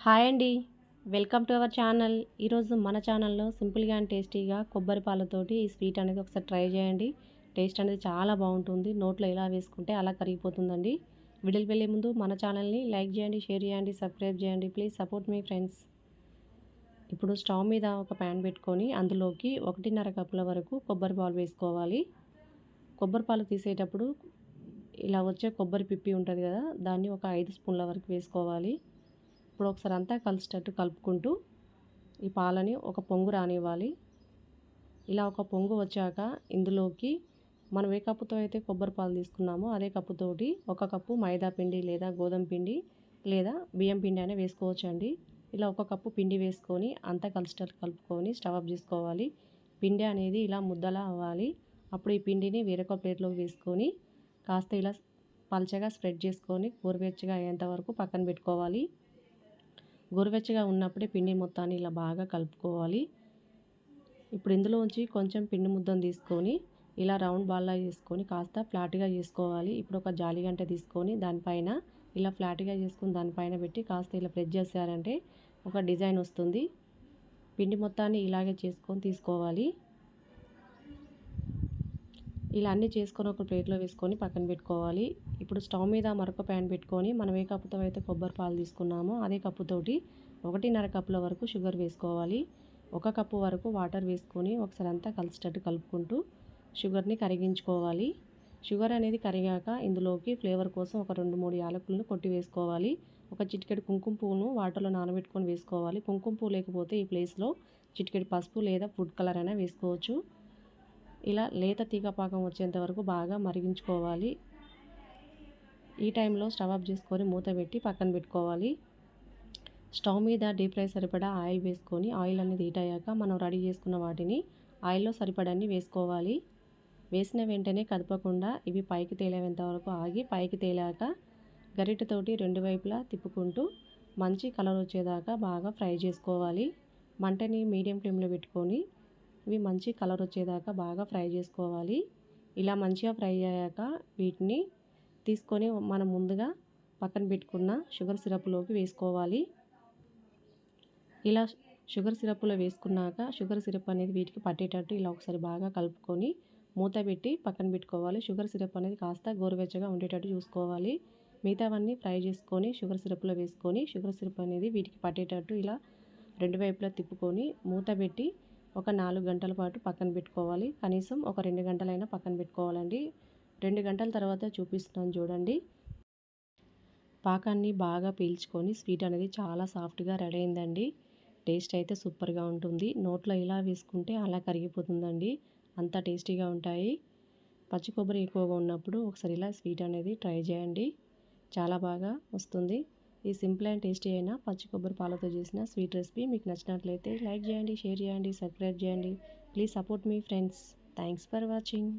Hi అండి. Welcome to our channel. ఈరోజు మన ఛానల్లో సింపుల్గా అండ్ టేస్టీగా కొబ్బరి పాలతోటి ఈ స్వీట్ అనేది ఒకసారి ట్రై చేయండి. టేస్ట్ అనేది చాలా బాగుంటుంది. నోట్లో ఎలా వేసుకుంటే అలా కరిగిపోతుందండి. వీడియోకి వెళ్ళే ముందు మన ఛానల్ని లైక్ చేయండి, షేర్ చేయండి, సబ్స్క్రైబ్ చేయండి. Please support me friends. ఇప్పుడు స్టవ్ మీద ఒక ప్యాన్ పెట్టుకొని అందులోకి 1.5 కప్పుల వరకు కొబ్బరి పాలు వేసుకోవాలి. కొబ్బరి పాలు తీసేటప్పుడు ఇలా వచ్చే కొబ్బరి పిప్పి ఉంటుంది కదా, దాన్ని ఒక 5 స్పూన్ల వరకు వేసుకోవాలి. ఇప్పుడు ఒకసారి అంతా కలిసేటట్టు కలుపుకుంటూ ఈ పాలని ఒక పొంగు రానివ్వాలి. ఇలా ఒక పొంగు వచ్చాక ఇందులోకి మనం ఏ కప్పుతో అయితే కొబ్బరి పాలు తీసుకున్నామో అదే కప్పుతోటి 1 కప్పు మైదా పిండి లేదా గోధుమ పిండి లేదా బియ్యం పిండి అయినా వేసుకోవచ్చండి. ఇలా 1 కప్పు పిండి వేసుకొని అంతా కలిసేటట్టు కలుపుకొని స్టవ్ ఆఫ్ చేసుకోవాలి. పిండి అనేది ఇలా ముద్దలా అవ్వాలి. అప్పుడు ఈ పిండిని వేరొక ప్లేట్లోకి వేసుకొని కాస్త ఇలా పల్చగా స్ప్రెడ్ చేసుకొని గోరువెచ్చగా అయ్యేంత వరకు పక్కన పెట్టుకోవాలి. గోరువెచ్చగా ఉన్నప్పుడే పిండి మొత్తాన్ని ఇలా బాగా కలుపుకోవాలి. ఇప్పుడు ఇందులోంచి కొంచెం పిండి ముద్దను తీసుకొని ఇలా రౌండ్ బాల్లా చేసుకొని కాస్త ఫ్లాట్గా చేసుకోవాలి. ఇప్పుడు ఒక జాలి గంట తీసుకొని దానిపైన ఇలా ఫ్లాట్గా చేసుకొని దానిపైన పెట్టి కాస్త ఇలా ప్రెస్ చేశారంటే ఒక డిజైన్ వస్తుంది. పిండి మొత్తాన్ని ఇలాగే చేసుకొని తీసుకోవాలి. ఇలా అన్నీ చేసుకొని ఒక ప్లేట్లో వేసుకొని పక్కన పెట్టుకోవాలి. ఇప్పుడు స్టవ్ మీద మరొక ప్యాన్ పెట్టుకొని మనం ఏ కప్పుతో అయితే కొబ్బరి పాలు తీసుకున్నామో అదే కప్పుతోటి 1.5 కప్పుల వరకు షుగర్ వేసుకోవాలి. 1 కప్పు వరకు వాటర్ వేసుకొని ఒకసారి అంతా కలిసేటట్టు కలుపుకుంటూ షుగర్ని కరిగించుకోవాలి. షుగర్ అనేది కరిగాక ఇందులోకి ఫ్లేవర్ కోసం ఒక 2-3 యాలకులను కొట్టి వేసుకోవాలి. ఒక చిటికెడు కుంకుమ పువ్వును వాటర్లో నానబెట్టుకొని వేసుకోవాలి. కుంకుమ పువ్వు లేకపోతే ఈ ప్లేస్లో చిటికెడు పసుపు లేదా ఫుడ్ కలర్ అయినా వేసుకోవచ్చు. ఇలా లేత తీగ పాకం వచ్చేంత వరకు బాగా మరిగించుకోవాలి. ఈ టైంలో స్టవ్ ఆఫ్ చేసుకొని మూత పెట్టి పక్కన పెట్టుకోవాలి. స్టవ్ మీద డీప్ ఫ్రై సరిపడా ఆయిల్ వేసుకొని ఆయిల్ అనేది హీట్ అయ్యాక మనం రెడీ చేసుకున్న వాటిని ఆయిల్లో సరిపడాన్ని వేసుకోవాలి. వేసిన వెంటనే కదపకుండా ఇవి పైకి తేలేంత వరకు ఆగి పైకి తేలాక గరిటెతోటి 2 వైపులా తిప్పుకుంటూ మంచి కలర్ వచ్చేదాకా బాగా ఫ్రై చేసుకోవాలి. మంటని మీడియం ఫ్లేమ్లో పెట్టుకొని ఇవి మంచి కలర్ వచ్చేదాకా బాగా ఫ్రై చేసుకోవాలి. ఇలా మంచిగా ఫ్రై అయ్యాక వీటిని తీసుకొని మనం ముందుగా పక్కన పెట్టుకున్న షుగర్ సిరప్లోకి వేసుకోవాలి. ఇలా షుగర్ సిరప్లో వేసుకున్నాక షుగర్ సిరప్ అనేది వీటికి పట్టేటట్టు ఇలా ఒకసారి బాగా కలుపుకొని మూత పెట్టి పక్కన పెట్టుకోవాలి. షుగర్ సిరప్ అనేది కాస్త గోరువెచ్చగా ఉండేటట్టు చూసుకోవాలి. మిగతావన్నీ ఫ్రై చేసుకొని షుగర్ సిరప్లో వేసుకొని షుగర్ సిరప్ అనేది వీటికి పట్టేటట్టు ఇలా 2 వైపులా తిప్పుకొని మూత పెట్టి ఒక 4 గంటల పాటు పక్కన పెట్టుకోవాలి. కనీసం ఒక 2 గంటలైనా పక్కన పెట్టుకోవాలండి. 2 గంటల తర్వాత చూపిస్తున్నాను చూడండి. పాకాన్ని బాగా పీల్చుకొని స్వీట్ అనేది చాలా సాఫ్ట్గా రెడీ అయిందండి. టేస్ట్ అయితే సూపర్గా ఉంటుంది. నోట్లో ఇలా వేసుకుంటే అలా కరిగిపోతుందండి. అంత టేస్టీగా ఉంటాయి. పచ్చి కొబ్బరి ఎక్కువగా ఉన్నప్పుడు ఒకసారి ఇలా స్వీట్ అనేది ట్రై చేయండి. చాలా బాగా వస్తుంది. ఈ సింపుల్ అండ్ టేస్టీ అయిన పచ్చి కొబ్బరి పాలతో చేసిన స్వీట్ రెసిపీ మీకు నచ్చినట్లయితే లైక్ చేయండి, షేర్ చేయండి, సబ్స్క్రైబ్ చేయండి. Please support me friends. Thanks for watching.